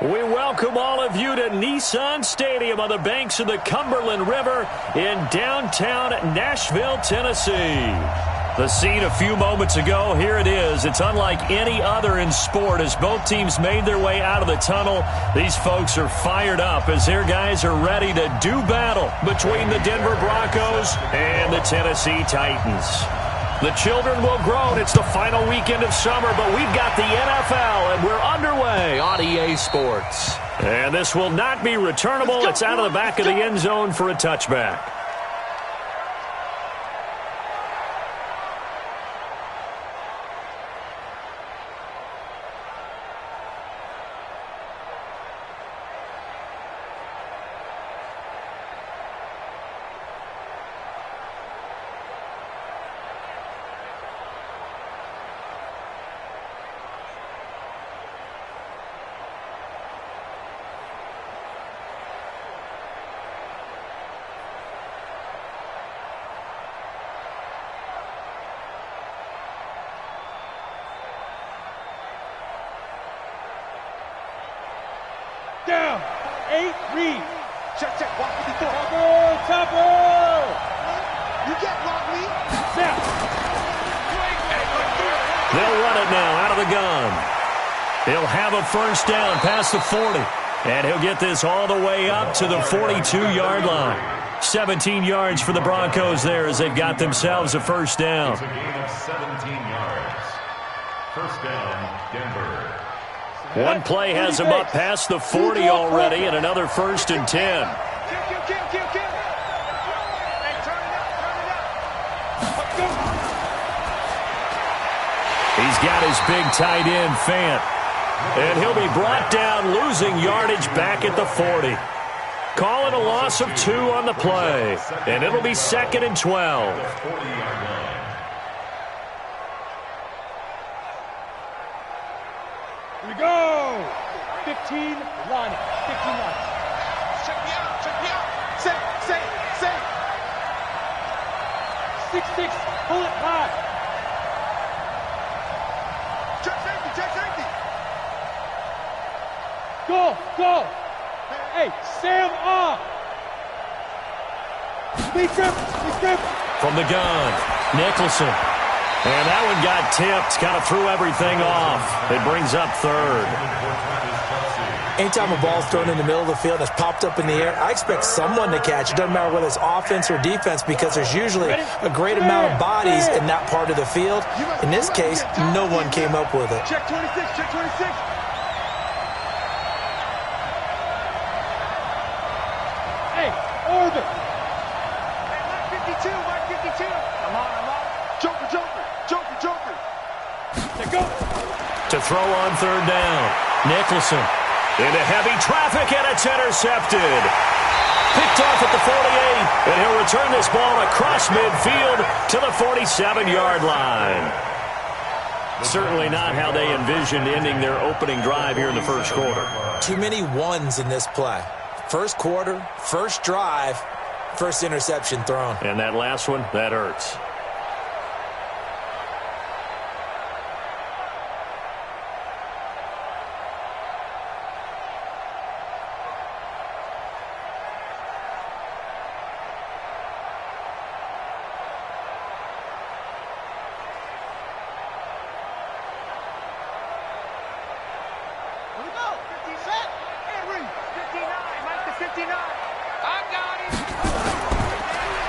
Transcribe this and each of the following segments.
We welcome all of you to Nissan Stadium on the banks of the Cumberland River in downtown Nashville, Tennessee. The scene a few moments ago, here it is. It's unlike any other in sport as both teams made their way out of the tunnel. These folks are fired up as their guys are ready to do battle between the Denver Broncos and the Tennessee Titans. The children will grow. It's the final weekend of summer, but we've got the NFL, and we're underway on EA Sports. And this will not be returnable. It's out of the back of the end zone for a touchback. Down. 8, read. Check, walk with the door. Topper. You get block me. Snap. They'll run it now out of the gun. He'll have a first down past the 40. And he'll get this all the way up to the 42-yard line. 17 yards for the Broncos there as they've got themselves a first down. It's a gain of 17 yards. First down, Denver. One play has him up past the 40 already, and another 1st and 10. He's got his big tight end, Fant. And he'll be brought down, losing yardage back at the 40. Calling a loss of 2 on the play, and it'll be 2nd and 12. We go! 15, line it. 15 line. Check me out. Say. 6-6, pull it high. Check safety. Go. Hey, Sam off. Speed grip. From the gun, Nicholson. And that one got tipped, kind of threw everything off. It brings up 3rd. Anytime a ball's thrown in the middle of the field that's popped up in the air, I expect someone to catch it. Doesn't matter whether it's offense or defense because there's usually a great amount of bodies in that part of the field. In this case, no one came up with it. Check 26. Hey, orbit. Hey, Mike 52. I'm on. Joker. Go. To throw on 3rd down. Nicholson into heavy traffic, and it's intercepted. Picked off at the 48, and he'll return this ball across midfield to the 47-yard line. Certainly not how they envisioned ending their opening drive here in the first quarter. Too many ones in this play. First quarter, first drive, first interception thrown. And that last one, that hurts.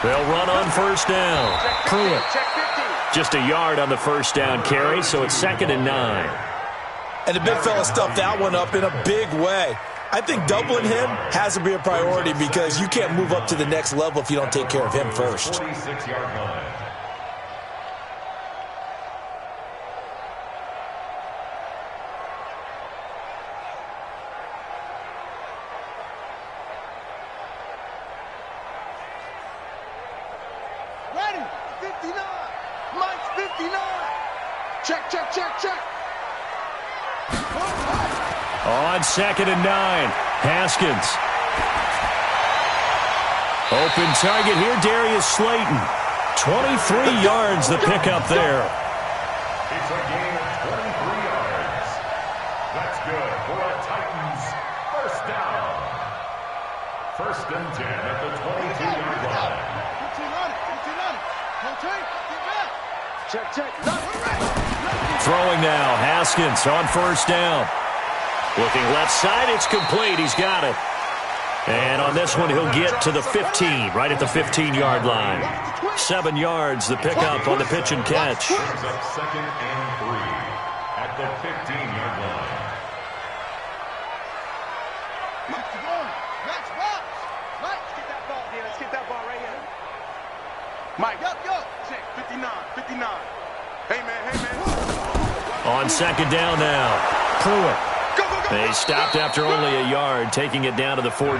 They'll run on first down. Pruitt. Just a yard on the first down carry, so it's 2nd and 9. And the big fella stuffed that one up in a big way. I think doubling him has to be a priority because you can't move up to the next level if you don't take care of him first. 46-yard line. Ready. 59. Mike's 59. Check. On 2nd and 9, Haskins. Open target here, Darius Slayton. 23 yards the pickup there. It's a gain of 23 yards. That's good for a Titans First and 10 at the 22-yard line. Throwing now, Haskins on first down. Looking left side, it's complete. He's got it. And on this one, he'll get to the 15, right at the 15-yard line. 7 yards, the pickup on the pitch and catch. Brings up second and 3 at the 15-yard line. Let's get that ball right here. Mike, check, 59. Hey, man. On second down now, Pruitt. They stopped after only a yard, taking it down to the 14.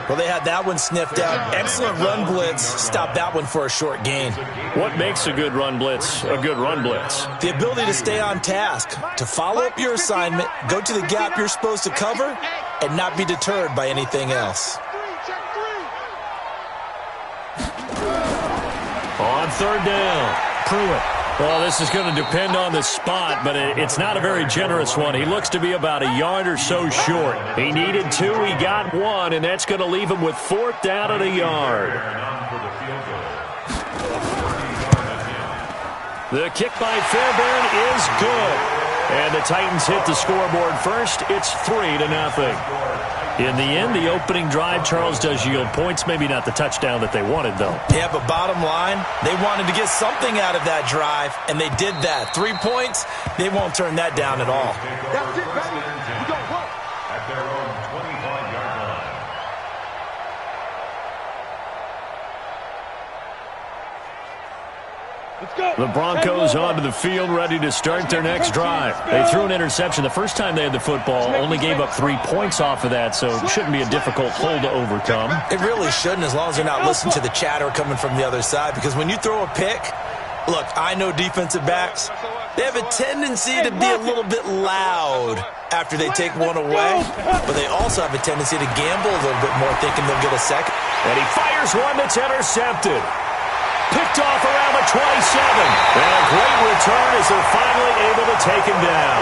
Well, they had that one sniffed out. Excellent run blitz. Stopped that one for a short gain. What makes a good run blitz a good run blitz? The ability to stay on task, to follow up your assignment, go to the gap you're supposed to cover, and not be deterred by anything else. On third down, Pruitt. Well, this is going to depend on the spot, but it's not a very generous one. He looks to be about a yard or so short. He needed 2, he got 1, and that's going to leave him with 4th down and a yard. The kick by Fairbairn is good. And the Titans hit the scoreboard first. It's 3-0. In the end, the opening drive, Charles, does yield points. Maybe not the touchdown that they wanted, though. Yeah, but bottom line, they wanted to get something out of that drive, and they did that. 3 points, they won't turn that down at all. That's it, baby. We got work. At their own 25-yard line. The Broncos onto the field, ready to start their next drive. They threw an interception the first time they had the football, only gave up 3 points off of that, so it shouldn't be a difficult hole to overcome. It really shouldn't, as long as they're not listening to the chatter coming from the other side, because when you throw a pick, look, I know defensive backs, they have a tendency to be a little bit loud after they take one away, but they also have a tendency to gamble a little bit more, thinking they'll get a second. And he fires one that's intercepted. Picked off around the 27. And a great return as they're finally able to take him down.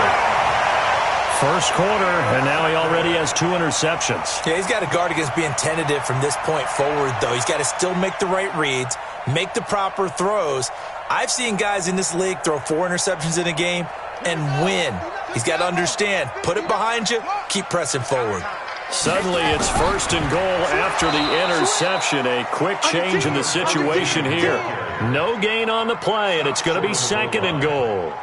First quarter, and now he already has 2 interceptions. Yeah, he's got to guard against being tentative from this point forward, though. He's got to still make the right reads, make the proper throws. I've seen guys in this league throw 4 interceptions in a game and win. He's got to understand, put it behind you, keep pressing forward. Suddenly it's first and goal after the interception. A quick change in the situation here. No gain on the play, and it's going to be second and goal.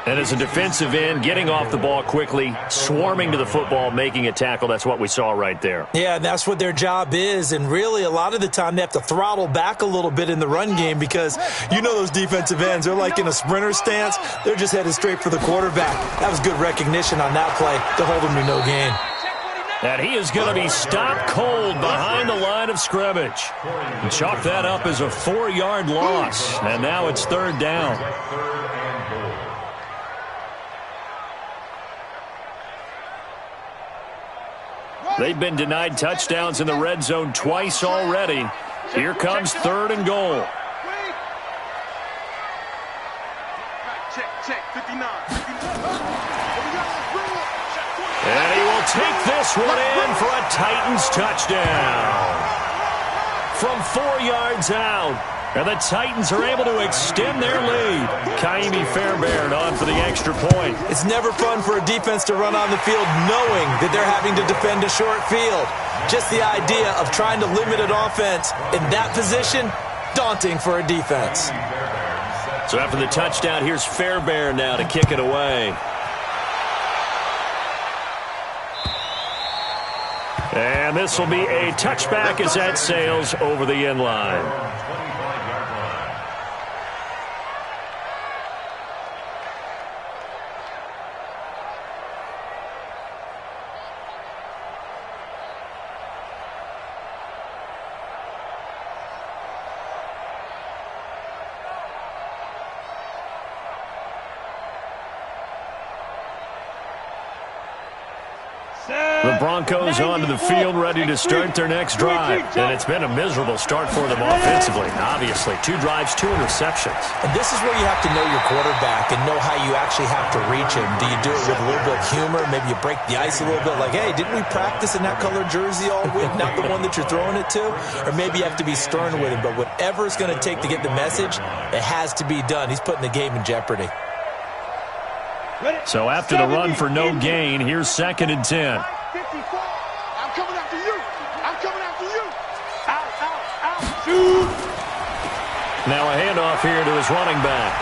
And as a defensive end, getting off the ball quickly, swarming to the football, making a tackle, that's what we saw right there. Yeah, and that's what their job is, and really a lot of the time they have to throttle back a little bit in the run game because you know those defensive ends, they're like in a sprinter stance. They're just headed straight for the quarterback. That was good recognition on that play to hold him to no gain. And he is going to be stopped cold behind the line of scrimmage. And chalk that up as a 4-yard loss, and now it's third down. They've been denied touchdowns in the red zone twice already. Here comes third and goal. Check, 59. And he will take this one in for a Titans touchdown. From 4 yards out. And the Titans are able to extend their lead. Kaimi Fairbairn on for the extra point. It's never fun for a defense to run on the field knowing that they're having to defend a short field. Just the idea of trying to limit an offense in that position, daunting for a defense. So after the touchdown, here's Fairbairn now to kick it away. And this will be a touchback as that sails over the end line. The Broncos onto the field, ready to start their next drive. And it's been a miserable start for them offensively. Obviously, 2 drives, 2 interceptions. And this is where you have to know your quarterback and know how you actually have to reach him. Do you do it with a little bit of humor? Maybe you break the ice a little bit like, hey, didn't we practice in that color jersey all week, not the one that you're throwing it to? Or maybe you have to be stern with him. But whatever it's going to take to get the message, it has to be done. He's putting the game in jeopardy. So after the run for no gain, here's 2nd and 10. I'm coming after you. I'm coming after you. Out. Shoot. Now a handoff here to his running back.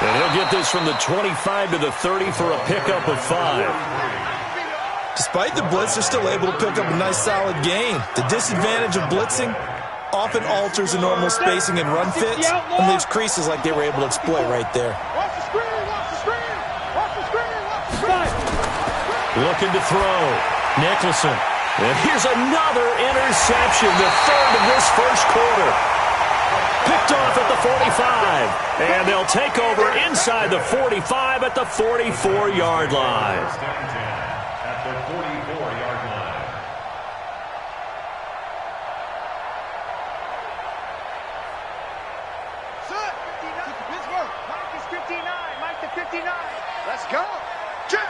And he'll get this from the 25 to the 30 for a pickup of 5. Despite the blitz, they're still able to pick up a nice solid gain. The disadvantage of blitzing often alters the normal spacing and run fits and leaves creases like they were able to exploit right there. Watch the screen. Watch the screen. Watch the screen. Watch the screen. Looking to throw. Nicholson. And here's another interception, the 3rd of this first quarter. Picked off at the 45. And they'll take over inside the 45 at the 44-yard line. At the 44-yard line. Set. 59. Pittsburgh. Mike is 59. Mike to 59. Let's go. Check.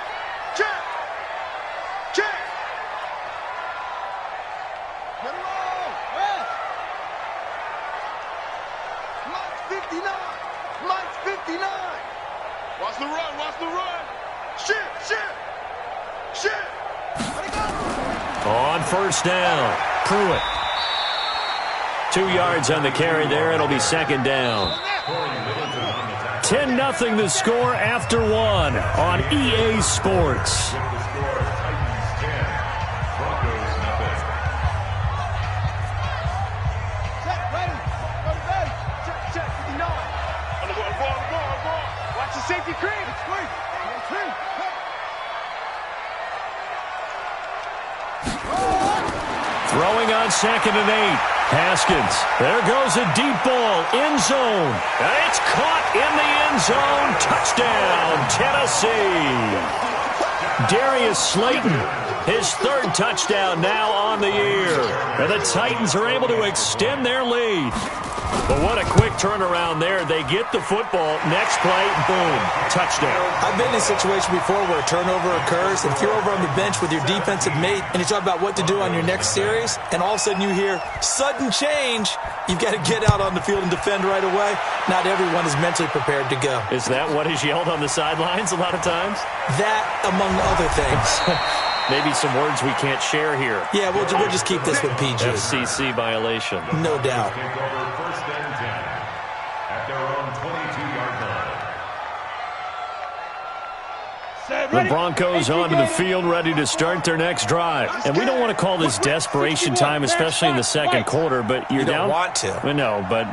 Get it roll. West. Mike's 59. Mike's 59. Watch the run. Shit. Let it go. On first down, Pruitt. 2 yards on the carry there. It'll be 2nd down. 10-0 the score after 1 on EA Sports. Watch the safety cream. Throwing on 2nd and 8. Haskins. There goes a deep ball. End zone. And it's caught in the end zone. Touchdown, Tennessee. Darius Slayton, his 3rd touchdown now on the year. And the Titans are able to extend their lead. But what a quick turnaround there. They get the football. Next play, boom, touchdown. I've been in a situation before where a turnover occurs, and if you're over on the bench with your defensive mate and you talk about what to do on your next series, and all of a sudden you hear sudden change, you've got to get out on the field and defend right away. Not everyone is mentally prepared to go. Is that what is yelled on the sidelines a lot of times? That, among other things. Maybe some words we can't share here. Yeah, we'll just keep this one PG. FCC violation. No doubt. Take over 1st and 10 at their own 22-yard line. The Broncos onto the field, ready to start their next drive. And we don't want to call this desperation time, especially in the 2nd quarter, but you're down. You don't want to. No, but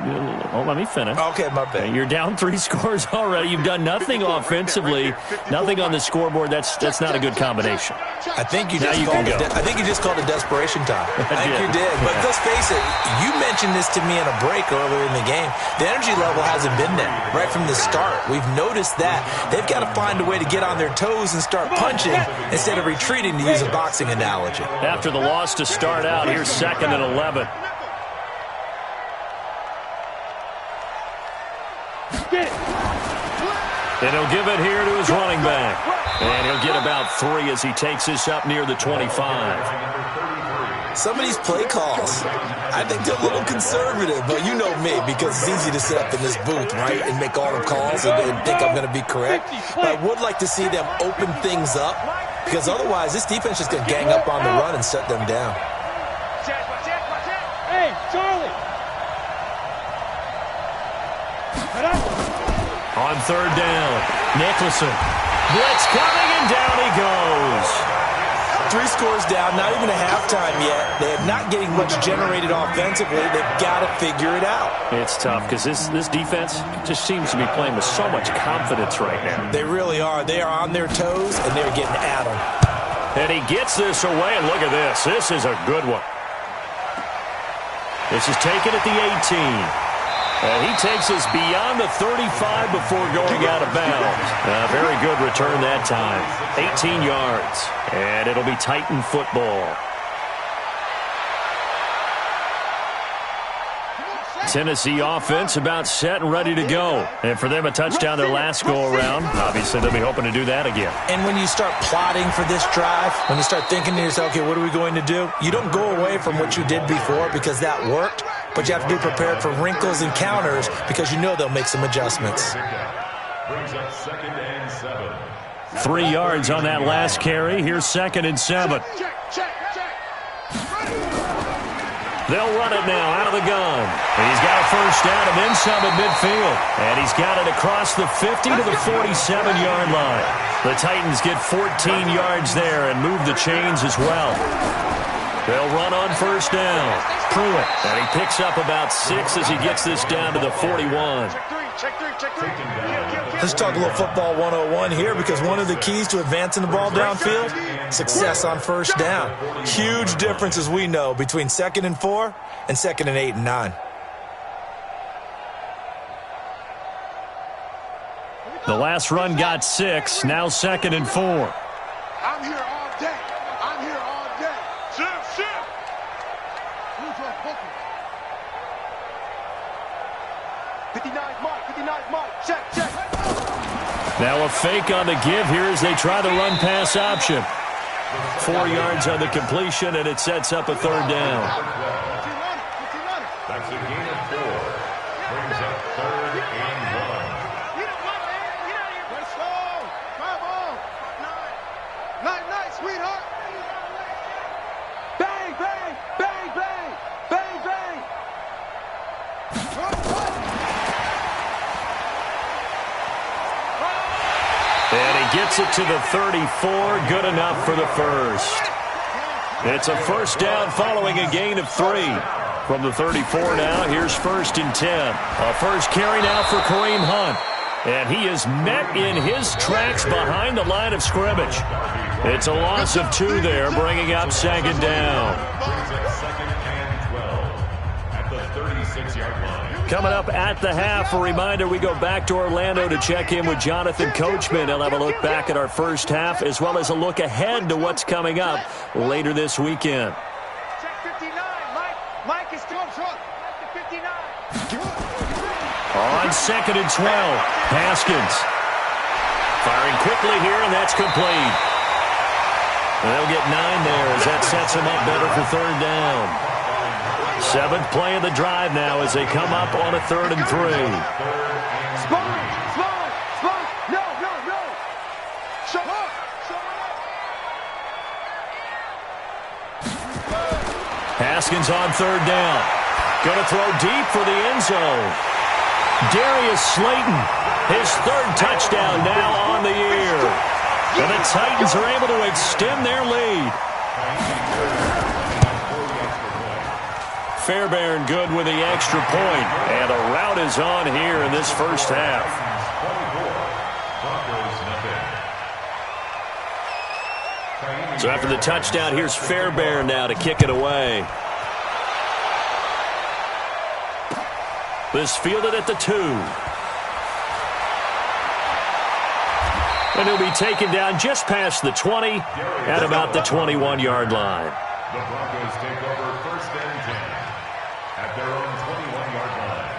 let me finish. Okay, my bad. You're down 3 scores already. You've done nothing offensively, nothing on the scoreboard. That's not a good combination. I think you just called it desperation time. I think you did. But let's face it, you mentioned this to me in a break earlier in the game. The energy level hasn't been there right from the start. We've noticed that. They've got to find a way to get on their toes and start punching instead of retreating, to use a boxing analogy. After the loss to start out, here's 2nd and 11. And he'll give it here to his running back. And he'll get about 3 as he takes this up near the 25. Some of these play calls, I think they're a little conservative, but you know me, because it's easy to sit up in this booth, right, and make all the calls and think I'm going to be correct. But I would like to see them open things up, because otherwise this defense is going to gang up on the run and shut them down. Hey, Charlie. On 3rd down, Nicholson. Blitz coming, and down he goes. 3 scores down, not even a halftime yet. They're not getting much generated offensively. They've got to figure it out. It's tough because this defense just seems to be playing with so much confidence right now. They really are. They are on their toes, and they're getting at them. And he gets this away, and look at this. This is a good one. This is taken at the 18. He takes us beyond the 35 before going out of bounds. Very good return that time. 18 yards. And it'll be Titan football. Tennessee offense about set and ready to go. And for them, a touchdown their last go-around. Obviously, they'll be hoping to do that again. And when you start plotting for this drive, when you start thinking to yourself, okay, what are we going to do? You don't go away from what you did before because that worked, but you have to be prepared for wrinkles and counters because you know they'll make some adjustments. Brings up 2nd and 7. 3 yards on that last carry. Here's 2nd and 7. They'll run it now out of the gun. He's got a first down and then some at midfield. And he's got it across the 50 to the 47-yard line. The Titans get 14 yards there and move the chains as well. They'll run on first down. Pruitt. And he picks up about 6 as he gets this down to the 41. Let's talk a little football 101 here because one of the keys to advancing the ball downfield, success on first down. Huge difference, as we know, between 2nd and 4 and 2nd and 8 and 9. The last run got 6. Now 2nd and 4. I'm here all day. I'm here all day. Shift. Who's your bookie? 59 Mike. Check. Now a fake on the give here as they try the run-pass option. 4 yards on the completion, and it sets up a 3rd down. That's a gain of 4. Brings up 3rd and 1. Let's go. Come on. Night, sweetheart. Bang, bang, bang, bang, bang, bang. And he gets it to the 34. Good enough for the first. It's a first down following a gain of 3. From the 34 now, here's 1st and 10. A first carry now for Kareem Hunt. And he is met in his tracks behind the line of scrimmage. It's a loss of 2 there, bringing up 2nd down. Brings up 2nd and 12 at the 36-yard line. Coming up at the half, a reminder, we go back to Orlando to check in with Jonathan Coachman. He'll have a look back at our first half as well as a look ahead to what's coming up later this weekend. Check 59. Mike is still short. 59. On 2nd and 12, Haskins. Firing quickly here, and that's complete. And they'll get 9 there as that sets them up better for 3rd down. 7th play of the drive now as they come up on a 3rd and 3. Spawn. No. Show up. Haskins on 3rd down. Going to throw deep for the end zone. Darius Slayton, his 3rd touchdown now on the year. And the Titans are able to extend their lead. Fairbairn good with the extra point. And a rout is on here in this first half. So after the touchdown, here's Fairbairn now to kick it away. This fielded at the 2. And he'll be taken down just past the 20 at about the 21-yard line. The Broncos take over 1st and 10 at their own 21-yard line.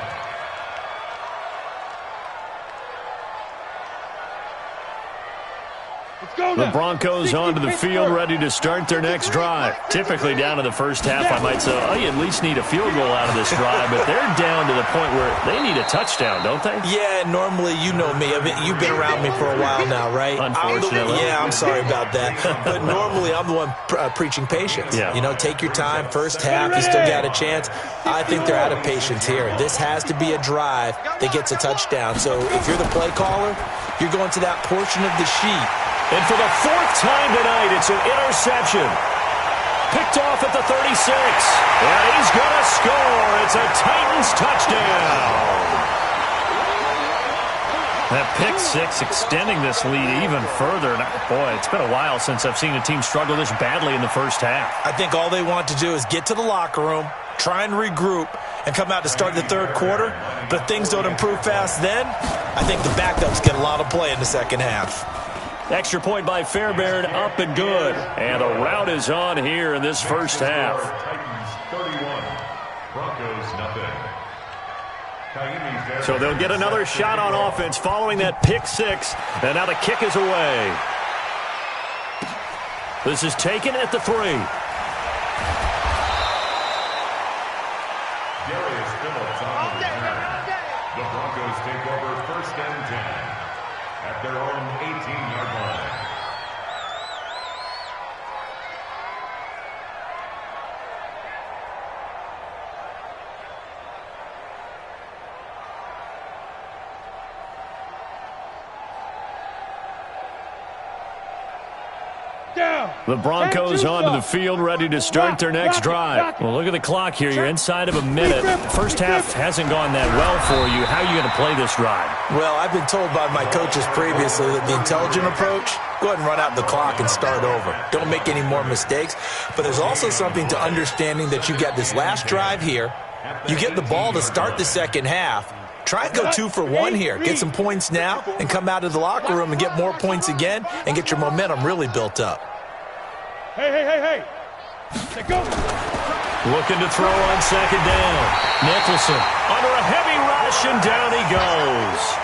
The Broncos onto the field, ready to start their next drive. Typically down in the first half, I might say, oh, you at least need a field goal out of this drive, but they're down to the point where they need a touchdown, don't they? Yeah, normally, you know me. I mean, you've been around me for a while now, right? Unfortunately. I'm sorry about that. But normally, I'm the one preaching patience. Yeah. You know, take your time. First half, you still got a chance. I think they're out of patience here. This has to be a drive that gets a touchdown. So if you're the play caller, you're going to that portion of the sheet. And for the 4th time tonight, it's an interception. Picked off at the 36. And he's going to score. It's a Titans touchdown. That pick 6 extending this lead even further. And boy, it's been a while since I've seen a team struggle this badly in the first half. I think all they want to do is get to the locker room, try and regroup, and come out to start the third quarter. But if things don't improve fast then, I think the backups get a lot of play in the second half. Extra point by Fairbairn, up and good. And the rout is on here in this first half. Titans 31, Broncos nothing. So they'll get another shot on offense following that pick six. And now the kick is away. This is taken at the 3. Darius Phillips on the return. The Broncos take over 1st and 10 at their own 18-yard line. The Broncos onto the field, ready to start their next drive. Well, look at the clock here. You're inside of a minute. First half hasn't gone that well for you. How are you going to play this drive? Well, I've been told by my coaches previously that the intelligent approach, go ahead and run out the clock and start over. Don't make any more mistakes. But there's also something to understanding that you got this last drive here. You get the ball to start the second half. Try and go 2 for 1 here. Get some points now and come out of the locker room and get more points again and get your momentum really built up. Hey. Let's go. Looking to throw on second down. Nicholson under a heavy rush, and down he goes.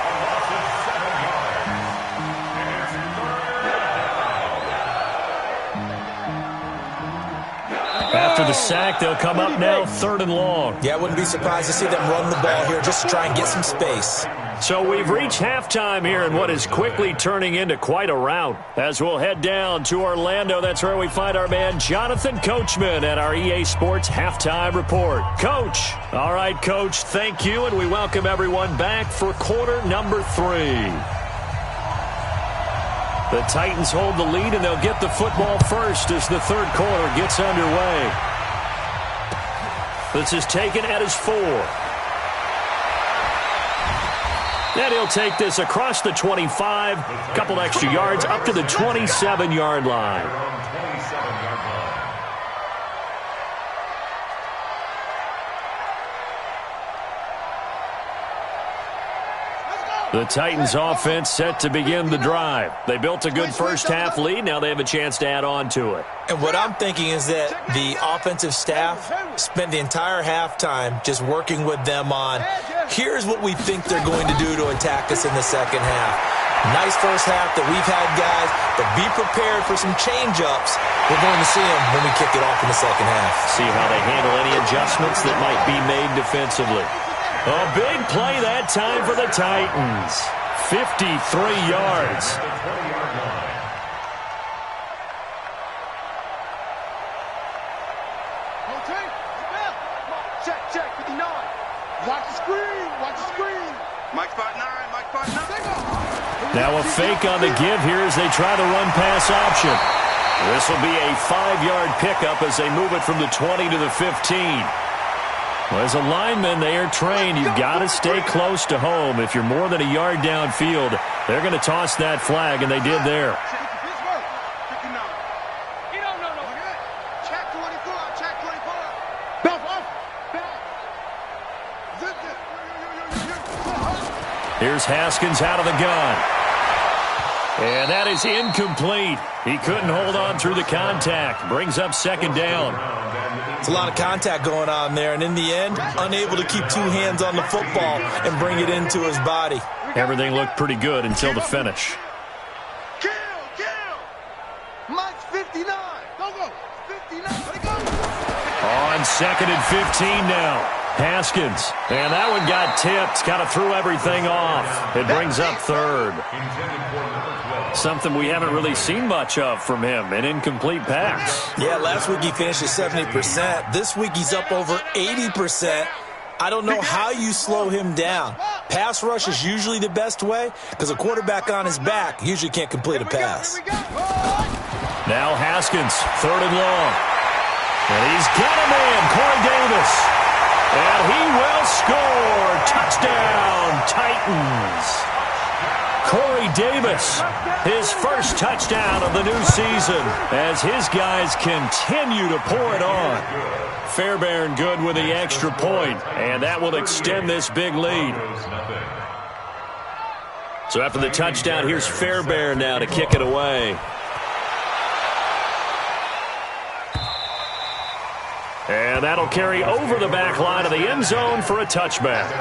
After the sack, they'll come up now 3rd and long. Yeah, I wouldn't be surprised to see them run the ball here just to try and get some space. So we've reached halftime here in what is quickly turning into quite a rout. As we'll head down to Orlando, that's where we find our man Jonathan Coachman at our EA Sports Halftime Report. Coach. All right, Coach, thank you, and we welcome everyone back for quarter number 3. The Titans hold the lead, and they'll get the football first as the third quarter gets underway. This is taken at his 4. And he'll take this across the 25, a couple extra yards up to the 27-yard line. The Titans offense set to begin the drive. They built a good first half lead. Now they have a chance to add on to it. And what I'm thinking is that the offensive staff spent the entire halftime just working with them on, here's what we think they're going to do to attack us in the second half. Nice first half that we've had, guys, but be prepared for some change-ups. We're going to see them when we kick it off in the second half. See how they handle any adjustments that might be made defensively. A big play that time for the Titans. 53 yards. Check, 59. Watch the screen. Mike spot 9. Now a fake on the give here as they try the run-pass option. This will be a 5-yard pickup as they move it from the 20 to the 15. Well, as a lineman, they are trained. You've got to stay close to home. If you're more than a yard downfield, they're going to toss that flag, and they did there. Here's Haskins out of the gun. And that is incomplete. He couldn't hold on through the contact. Brings up second down. It's a lot of contact going on there, and in the end, unable to keep 2 hands on the football and bring it into his body. Everything looked pretty good until the finish. Kill! Mike's 59. Go. 59. On 2nd and 15 now. Haskins. And that one got tipped. Kind of threw everything off. It brings up 3rd. Something we haven't really seen much of from him, an incomplete pass. Yeah, last week he finished at 70%. This week he's up over 80%. I don't know how you slow him down. Pass rush is usually the best way because a quarterback on his back usually can't complete a pass. Now Haskins, 3rd and long. And he's got a man, Corey Davis. And he will score. Touchdown, Titans. Corey Davis, his first touchdown of the new season as his guys continue to pour it on. Fairbairn good with the extra point, and that will extend this big lead. So after the touchdown, here's Fairbairn now to kick it away. And that'll carry over the back line of the end zone for a touchback.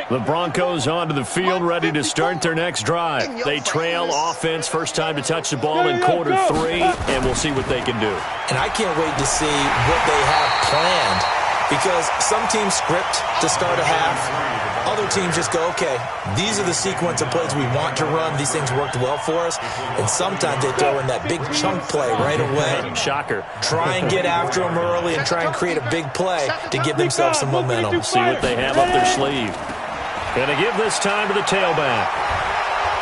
The Broncos onto the field, ready to start their next drive. They trail offense, first time to touch the ball in quarter 3, and we'll see what they can do. And I can't wait to see what they have planned, because some teams script to start a half. Other teams just go, okay, these are the sequence of plays we want to run. These things worked well for us. And sometimes they throw in that big chunk play right away. Shocker. Try and get after them early and try and create a big play to give themselves some momentum. See what they have up their sleeve. Going to give this time to the tailback.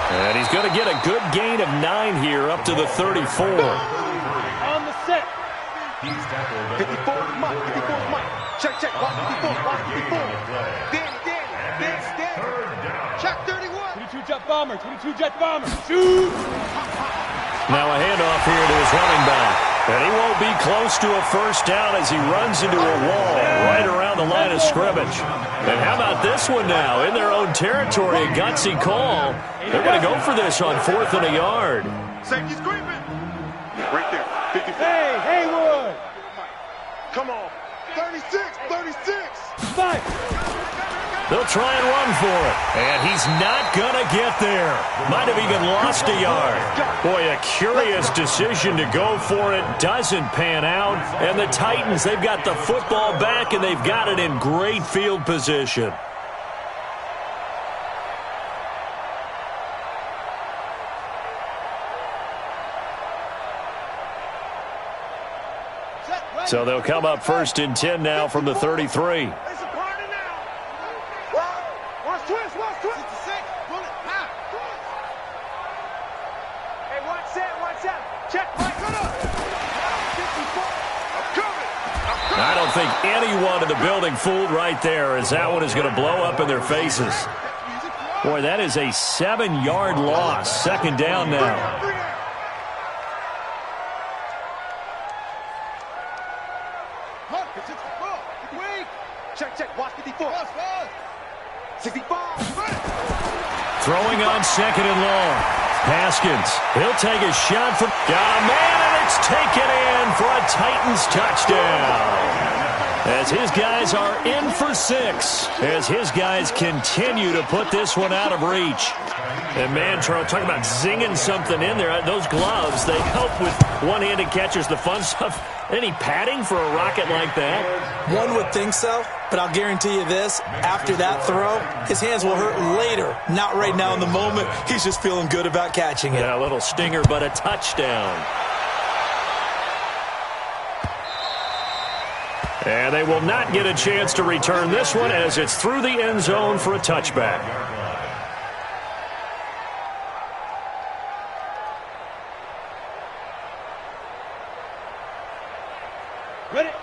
And he's going to get a good gain of 9 here up to the 34. On the set. 54 is Mike. 54 is Mike. Check, check. Watch 54. Watch 54. Danny. Check 31. 22 jet bomber. 22 jet bomber. Shoot. Now a handoff here to his running back. And he won't be close to a first down as he runs into a wall right around the line of scrimmage. And how about this one now? In their own territory, a gutsy call. They're going to go for this on 4th and a yard. Safety screaming. Right there. 54. Hey, Haywood. Come on. 36. 36. 5. They'll try and run for it. And he's not going to get there. Might have even lost a yard. Boy, a curious decision to go for it. Doesn't pan out. And the Titans, they've got the football back, and they've got it in great field position. So they'll come up 1st and 10 now from the 33. I don't think anyone in the building fooled right there, as that one is going to blow up in their faces. Boy, that is a 7-yard loss. 2nd down now. Check, check. Watch 54. 65. Throwing on 2nd and long. Haskins, he'll take a shot from... Got a man, and it's taken in for a Titans touchdown. As his guys are in for 6. As his guys continue to put this one out of reach. And man, Charles, talking about zinging something in there. Those gloves, they help with one-handed catches, the fun stuff. Any padding for a rocket like that? One would think so, but I'll guarantee you this. After that throw, his hands will hurt later. Not right now in the moment. He's just feeling good about catching it. Yeah, a little stinger, but a touchdown. And they will not get a chance to return this one as it's through the end zone for a touchback.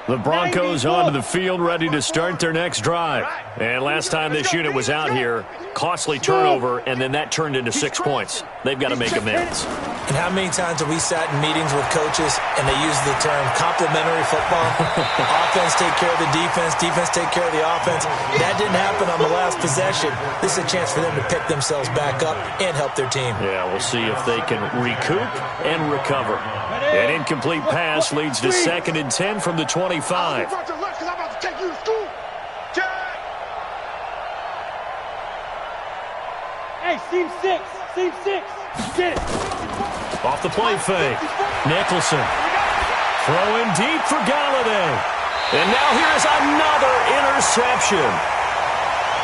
The Broncos onto the field, ready to start their next drive. And last time this unit was out here, costly turnover, and then that turned into 6 points. They've got to make amends. And how many times have we sat in meetings with coaches and they use the term complementary football? Offense take care of the defense, defense take care of the offense. That didn't happen on the last possession. This is a chance for them to pick themselves back up and help their team. Yeah, we'll see if they can recoup and recover. An incomplete pass leads to 2nd and 10 from the 25. Hey, seam 6. Seam 6. Get it. Off the play fake. Nicholson. Throw in deep for Galladay. And now here's another interception.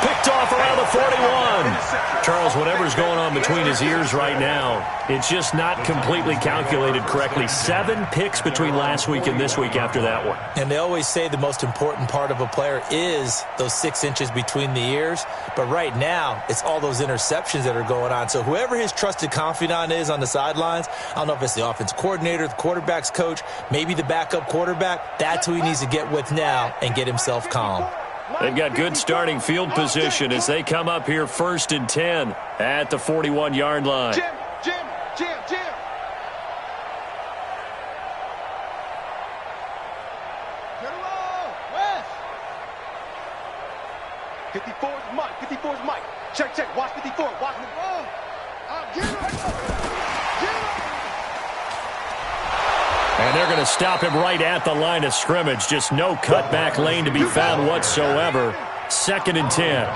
Picked off around the 41. Charles, whatever's going on between his ears right now, it's just not completely calculated correctly. 7 picks between last week and this week after that one. And they always say the most important part of a player is those 6 inches between the ears. But right now, it's all those interceptions that are going on. So whoever his trusted confidant is on the sidelines, I don't know if it's the offense coordinator, the quarterback's coach, maybe the backup quarterback, that's who he needs to get with now and get himself calm. They've got good starting field position as they come up here 1st and 10 at the 41-yard line. Jim. Get him on, West. 54's Mike. 54's Mike. Check. Watch 54. Watch him. Get him. And they're going to stop him right at the line of scrimmage. Just no cutback lane to be found whatsoever. 2nd and 10.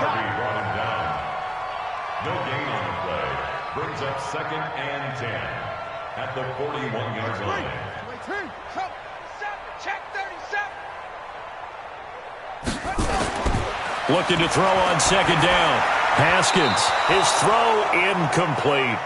No gain on the play. Brings up 2nd and 10 at the 41-yard line. Check 37. Looking to throw on 2nd down. Haskins, his throw incomplete.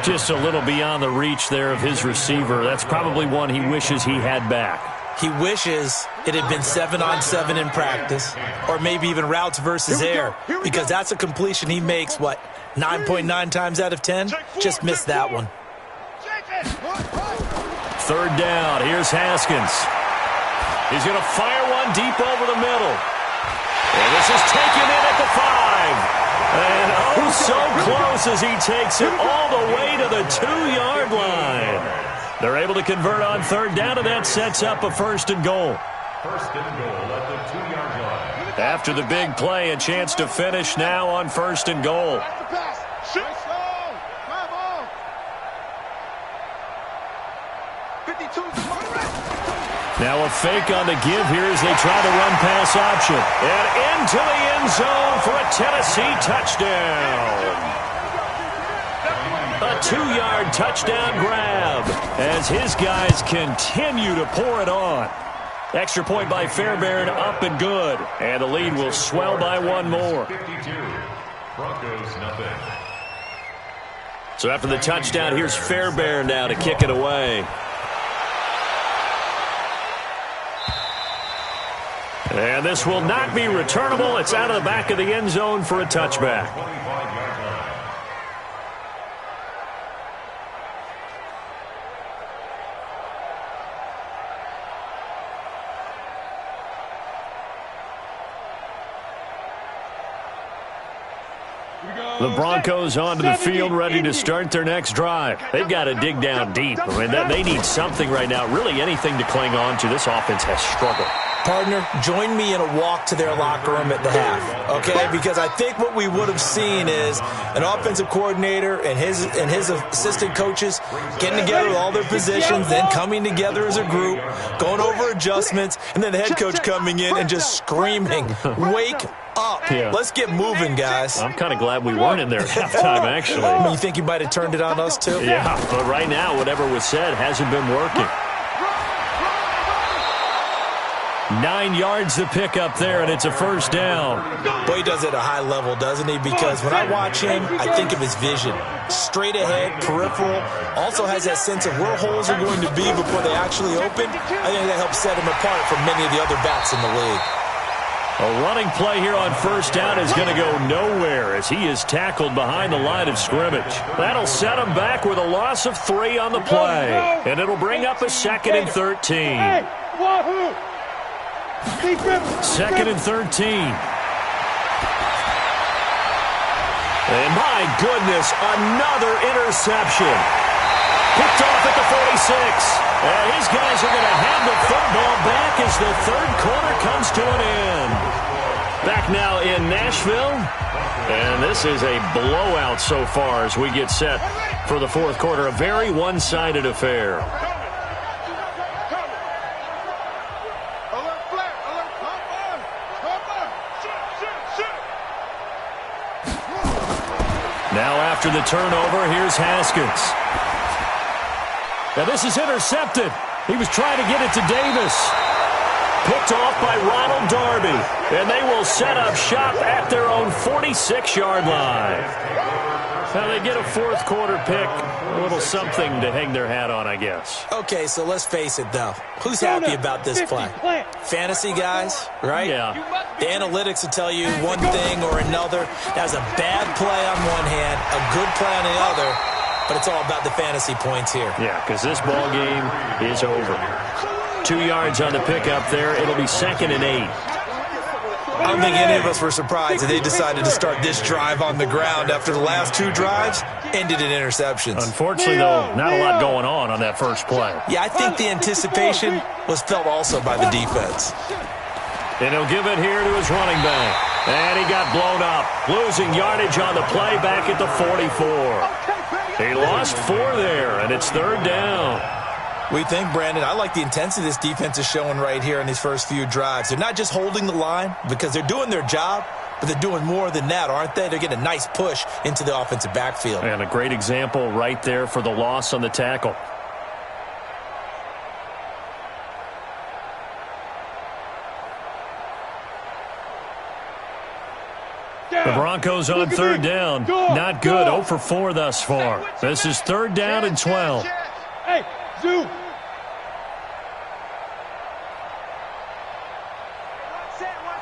Just a little beyond the reach there of his receiver. That's probably one he wishes he had back. He wishes it had been 7-on-7 in practice, or maybe even routes versus air, because that's a completion he makes, 9.9 times out of 10? Just missed that one. 3rd down. Here's Haskins. He's going to fire one deep over the middle. And this is taken in at the 5. And oh, so close as he takes it all the way to the 2-yard line. They're able to convert on 3rd down, and that sets up a 1st and goal. 1st and goal at the 2-yard line. After the big play, a chance to finish now on 1st and goal. Now a fake on the give here as they try to run pass option. And into the end zone for a Tennessee touchdown. A 2-yard touchdown grab as his guys continue to pour it on. Extra point by Fairbairn, up and good. And the lead will swell by 1 more. 52. Broncos nothing. So after the touchdown, here's Fairbairn now to kick it away. And this will not be returnable. It's out of the back of the end zone for a touchback. 25-yard line. The Broncos onto the field, ready to start their next drive. They've got to dig down deep. I mean, they need something right now, really anything to cling on to. This offense has struggled. Partner, join me in a walk to their locker room at the half, okay? Because I think what we would have seen is an offensive coordinator and his assistant coaches getting together with all their positions, then coming together as a group, going over adjustments, and then the head coach coming in and just screaming, "Wake up. Yeah. Let's get moving, guys." I'm kind of glad we weren't in there at halftime, actually. I mean, you think you might have turned it on us, too? Yeah, but right now, whatever was said hasn't been working. 9 yards to pick up there, and it's a 1st down. Boy, he does it at a high level, doesn't he? Because when I watch him, I think of his vision. Straight ahead, peripheral. Also has that sense of where holes are going to be before they actually open. I think that helps set him apart from many of the other backs in the league. A running play here on 1st down is going to go nowhere as he is tackled behind the line of scrimmage. That'll set him back with a loss of 3 on the play. And it'll bring up a 2nd and 13. 2nd and 13. And my goodness, another interception. Picked off at the 46. And his guys are going to have the football back as the 3rd quarter comes to an end. Back now in Nashville. And this is a blowout so far as we get set for the 4th quarter. A very one-sided affair. Now after the turnover, here's Haskins. Now this is intercepted. He was trying to get it to Davis. picked off by Ronald Darby. And they will set up shop at their own 46-yard line. Now they get a fourth quarter pick. A little something to hang their hat on, I guess. Okay, so let's face it, though. Who's happy about this play? Fantasy guys, right? Yeah. The analytics will tell you one thing or another. That was a bad play on one hand, a good play on the other, but it's all about the fantasy points here. Yeah, because this ball game is over. 2 yards on the pickup there. It'll be 2nd and 8. I don't think any of us were surprised that they decided to start this drive on the ground after the last 2 drives ended in interceptions. Unfortunately, though, not a lot going on that first play. Yeah, I think the anticipation was felt also by the defense. And he'll give it here to his running back. And he got blown up, losing yardage on the play back at the 44. He lost 4 there, and it's 3rd down. We think, Brandon, I like the intensity this defense is showing right here in these first few drives. They're not just holding the line because they're doing their job, but they're doing more than that, aren't they? They're getting a nice push into the offensive backfield. And a great example right there for the loss on the tackle. The Broncos on 3rd down. Not good. 0 for 4 thus far. This is 3rd down and 12. Hey, Zoo. One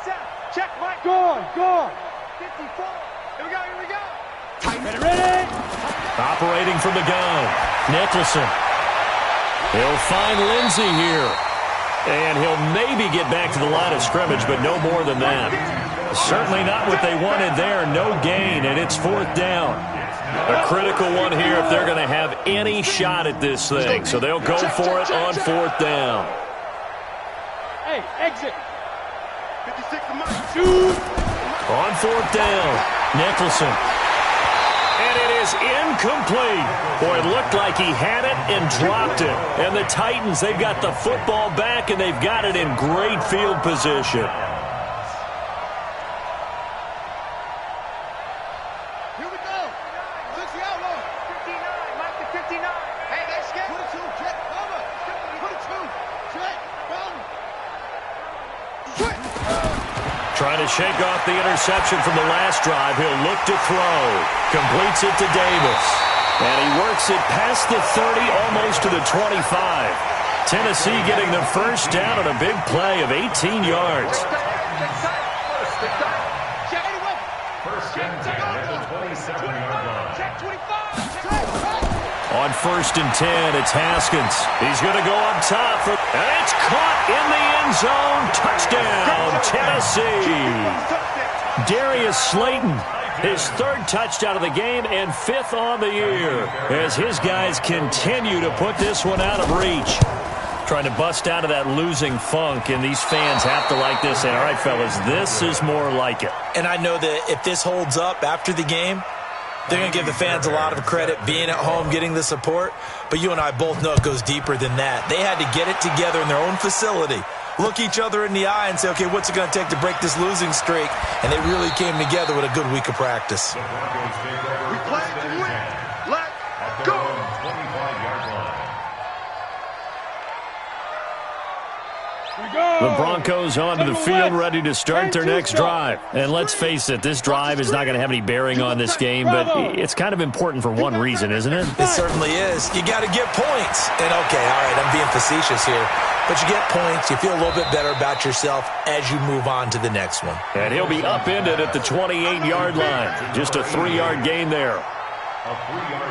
set. Check, Mike. Gone. 54. Here we go. Ready. Operating from the gun. Nicholson. He'll find Lindsey here. And he'll maybe get back to the line of scrimmage, but no more than that. Certainly not what they wanted there. No gain, and it's 4th down. A critical one here if they're going to have any shot at this thing. So they'll go for it on 4th down. Hey, exit. 56 to Mike. Shoot. On 4th down, Nicholson. And it is incomplete. Boy, it looked like he had it and dropped it. And the Titans, they've got the football back, and they've got it in great field position. Trying to shake off the interception from the last drive. He'll look to throw. Completes it to Davis. And he works it past the 30, almost to the 25. Tennessee getting the first down on a big play of 18 yards. First and 10 at the 27-yard line. On 1st and 10, it's Haskins. He's going to go up top. And it's caught in the end zone. Touchdown, Tennessee. Darius Slayton, his 3rd touchdown of the game and 5th on the year as his guys continue to put this one out of reach. Trying to bust out of that losing funk, and these fans have to like this. And all right, fellas, this is more like it. And I know that if this holds up after the game, they're going to give the fans a lot of credit being at home, getting the support. But you and I both know it goes deeper than that. They had to get it together in their own facility, look each other in the eye and say, okay, what's it going to take to break this losing streak? And they really came together with a good week of practice. We play to win. Let's go. 25-yard line. The Broncos onto the field, ready to start their next drive. And let's face it, this drive is not going to have any bearing on this game, but it's kind of important for one reason, isn't it? It certainly is. You got to get points. And, okay, all right, I'm being facetious here. But you get points, you feel a little bit better about yourself as you move on to the next one. And he'll be upended at the 28-yard line. Just a 3-yard gain there.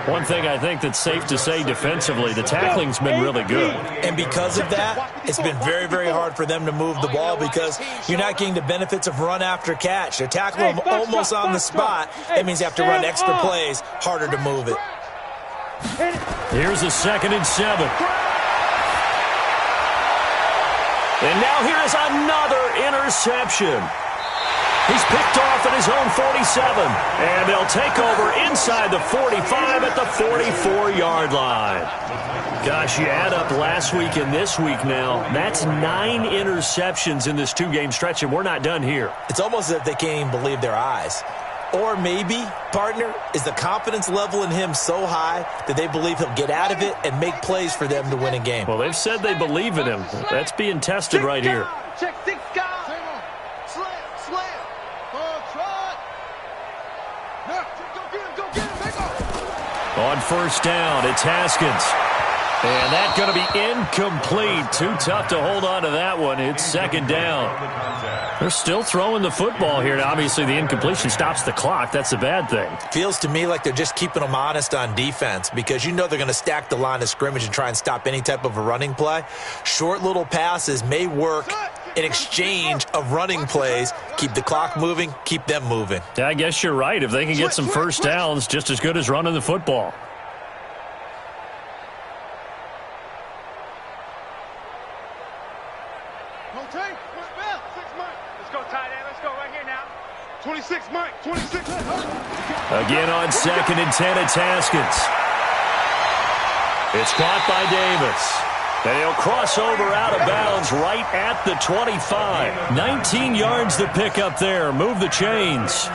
One thing I think that's safe to say defensively, the tackling's been really good. And because of that, it's been very, very hard for them to move the ball because you're not getting the benefits of run after catch. They're tackling them almost on the spot. That means you have to run extra plays, harder to move it. Here's a 2nd and 7. And now here's another interception. He's picked off at his own 47. And they'll take over inside the 45 at the 44-yard line. Gosh, you add up last week and this week now. That's 9 interceptions in this 2-game stretch, and we're not done here. It's almost as if they can't even believe their eyes. Or maybe, partner, is the confidence level in him so high that they believe he'll get out of it and make plays for them to win a game. Well, they've said they believe in him. That's being tested right here. Check 6 guys. Slam. Trot. Go get him. On first down, it's Haskins. And that's going to be incomplete. Too tough to hold on to that one. It's second down. They're still throwing the football here. Now, obviously, the incompletion stops the clock. That's a bad thing. Feels to me like they're just keeping them honest on defense because you know they're going to stack the line of scrimmage and try and stop any type of a running play. Short little passes may work in exchange of running plays. Keep the clock moving, keep them moving. Yeah, I guess you're right. If they can get some first downs, just as good as running the football. Let's go, tight end. Let's go right here now. 26, Mike. 26. Again on 2nd and 10, it's Haskins. It's caught by Davis. And he'll cross over out of bounds right at the 25. 19 yards to pick up there. Move the chains.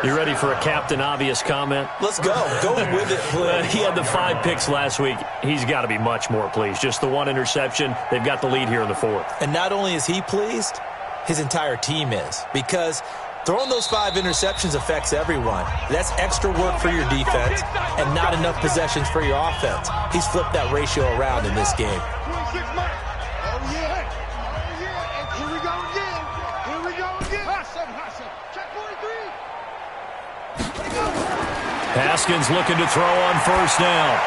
You ready for a Captain Obvious comment? Let's go. Go with it, please. He had the 5 picks last week. He's got to be much more pleased. Just the 1 interception. They've got the lead here in the 4th. And not only is he pleased, his entire team is. Because throwing those 5 interceptions affects everyone. That's extra work for your defense and not enough possessions for your offense. He's flipped that ratio around in this game. 26, Mike. Oh, yeah. And here we go again. Hot seven. Check 43. Haskins looking to throw on first down.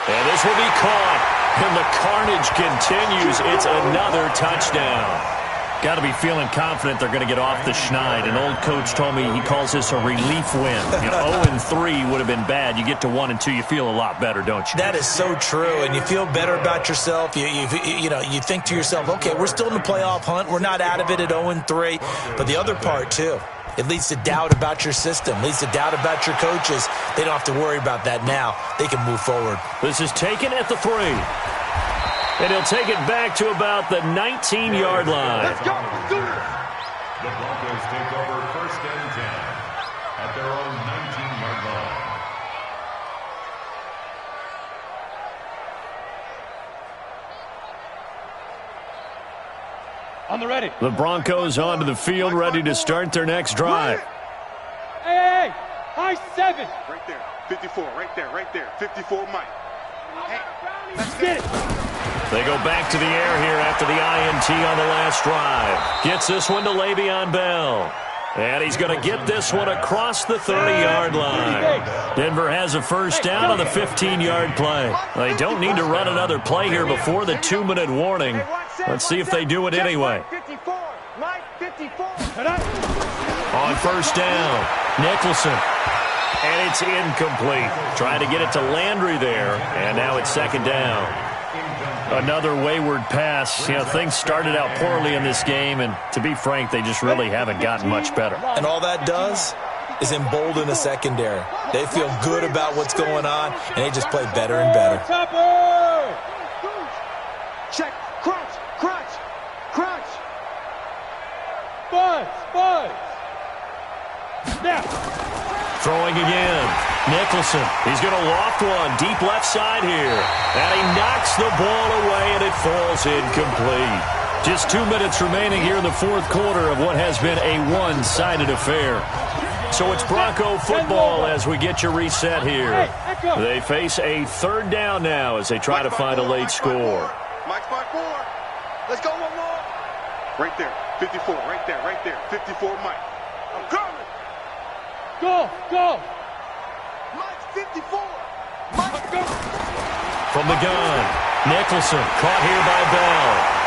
And this will be caught. And the carnage continues. It's another touchdown. Got to be feeling confident they're going to get off the schneid. An old coach told me he calls this a relief win. 0-3 would have been bad. You get to 1 and 2, you feel a lot better, don't you? That is so true, and you feel better about yourself. You think to yourself, okay, we're still in the playoff hunt. We're not out of it at 0-3. But the other part, too, it leads to doubt about your system, leads to doubt about your coaches. They don't have to worry about that now. They can move forward. This is taken at the 3. And he'll take it back to about the 19-yard line. Let's go. Do it. The Broncos take over 1st and 10 at their own 19-yard line. On the ready. The Broncos onto the field, ready to start their next drive. Hey. High 7. Right there. 54. Right there. 54, Mike. Hey. Let's get it. They go back to the air here after the INT on the last drive. Gets this one to Le'Veon Bell. And he's going to get this one across the 30-yard line. Denver has a first down on the 15-yard play. They don't need to run another play here before the 2-minute warning. Let's see if they do it anyway. 54. Mike, 54. On first down, Nicholson. And it's incomplete. Trying to get it to Landry there. And now it's second down. Another wayward pass. Things started out poorly in this game, and to be frank, they just really haven't gotten much better. And all that does is embolden the secondary. They feel good about what's going on, and they just play better and better. Check. Crunch. Buzz. Now. Throwing again. Nicholson. He's going to loft one deep left side here. And he knocks the ball away, and it falls incomplete. Just 2 minutes remaining here in the 4th quarter of what has been a one-sided affair. So it's Bronco football as we get your reset here. They face a 3rd down now as they try to find a late score. Mike's by 4. Let's go one more. Right there. 54. Right there. 54, Mike. I'm coming. Go. Mike's 54. Mike, go. From the gun, Nicholson caught here by Bell.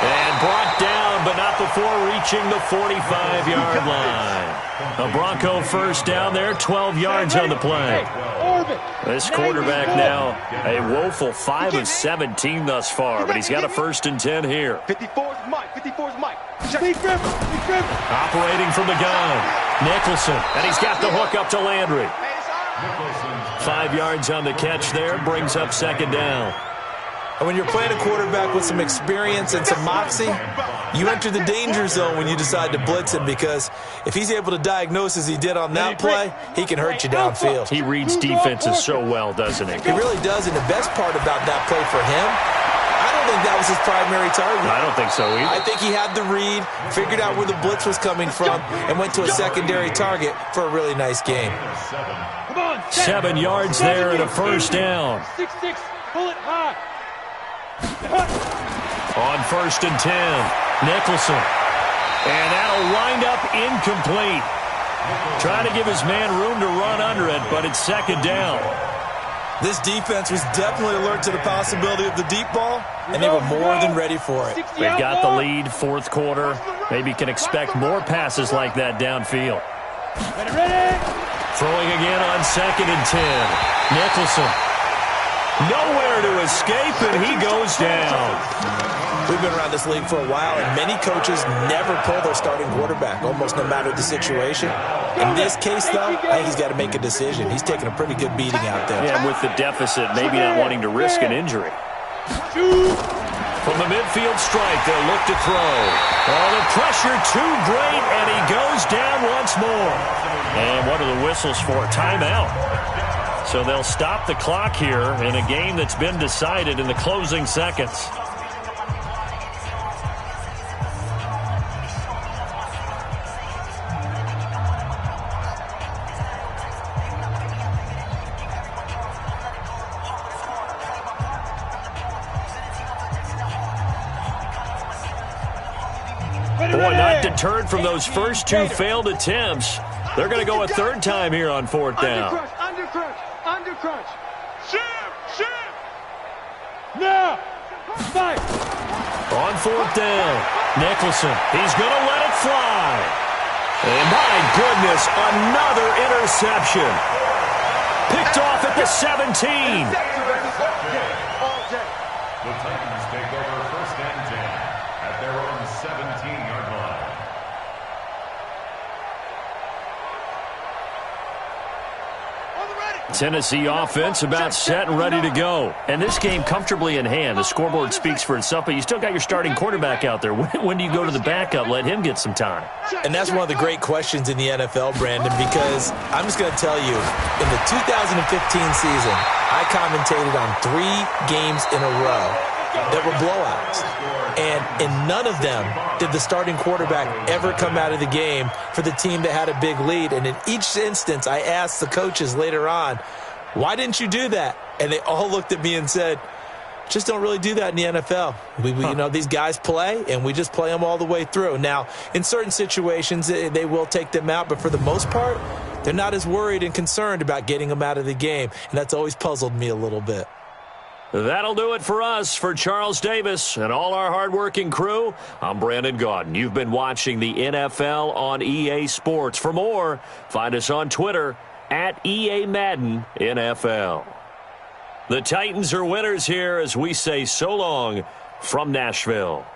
And brought down, but not before reaching the 45-yard line. A Bronco first down there, 12 yards on the play. This quarterback now a woeful 5 of 17 thus far, but he's got a 1st and 10 here. 54's Mike. Operating from the gun, Nicholson, and he's got the hook up to Landry. 5 yards on the catch there, brings up second down. And when you're playing a quarterback with some experience and some moxie, you enter the danger zone when you decide to blitz him, because if he's able to diagnose as he did on that play, he can hurt you downfield. He reads defenses so well, doesn't he? He really does, and the best part about that play for him, I don't think that was his primary target. I don't think so either. I think he had the read, figured out where the blitz was coming from, and went to a secondary target for a really nice game. 7 yards there and a first down. 6-6, pull it high. On 1st and 10, Nicholson. And that'll wind up incomplete. Trying to give his man room to run under it, but it's 2nd down. This defense was definitely alert to the possibility of the deep ball, and they were more than ready for it. They've got the lead, 4th quarter. Maybe can expect more passes like that downfield. Throwing again on 2nd and 10. Nicholson. Nowhere to escape, and he goes down. We've been around this league for a while, and many coaches never pull their starting quarterback, almost no matter the situation. In this case, though, I think he's got to make a decision. He's taking a pretty good beating out there. Yeah, with the deficit, maybe not wanting to risk an injury. From the midfield strike, they'll look to throw. Oh, the pressure too great, and he goes down once more. And what are the whistles for? Timeout. So they'll stop the clock here in a game that's been decided in the closing seconds. Boy, not deterred from those first 2 failed attempts. They're going to go a 3rd time here on 4th down. Under crunch. Shift. Now. Fight. On 4th down, Nicholson. He's going to let it fly. And my goodness, another interception. Picked off at the 17. The Titans take over 1st and 10 at their own 17-yard line. Tennessee offense about set and ready to go. And this game comfortably in hand. The scoreboard speaks for itself, but you still got your starting quarterback out there. When do you go to the backup? Let him get some time. And that's one of the great questions in the NFL, Brandon, because I'm just going to tell you, in the 2015 season, I commentated on 3 games in a row that were blowouts. And in none of them did the starting quarterback ever come out of the game for the team that had a big lead. And in each instance, I asked the coaches later on, why didn't you do that? And they all looked at me and said, just don't really do that in the NFL. You know, these guys play, and we just play them all the way through. Now, in certain situations, they will take them out, but for the most part, they're not as worried and concerned about getting them out of the game. And that's always puzzled me a little bit. That'll do it for us. For Charles Davis and all our hardworking crew, I'm Brandon Gaudin. You've been watching the NFL on EA Sports. For more, find us on Twitter at EA Madden NFL. The Titans are winners here as we say so long from Nashville.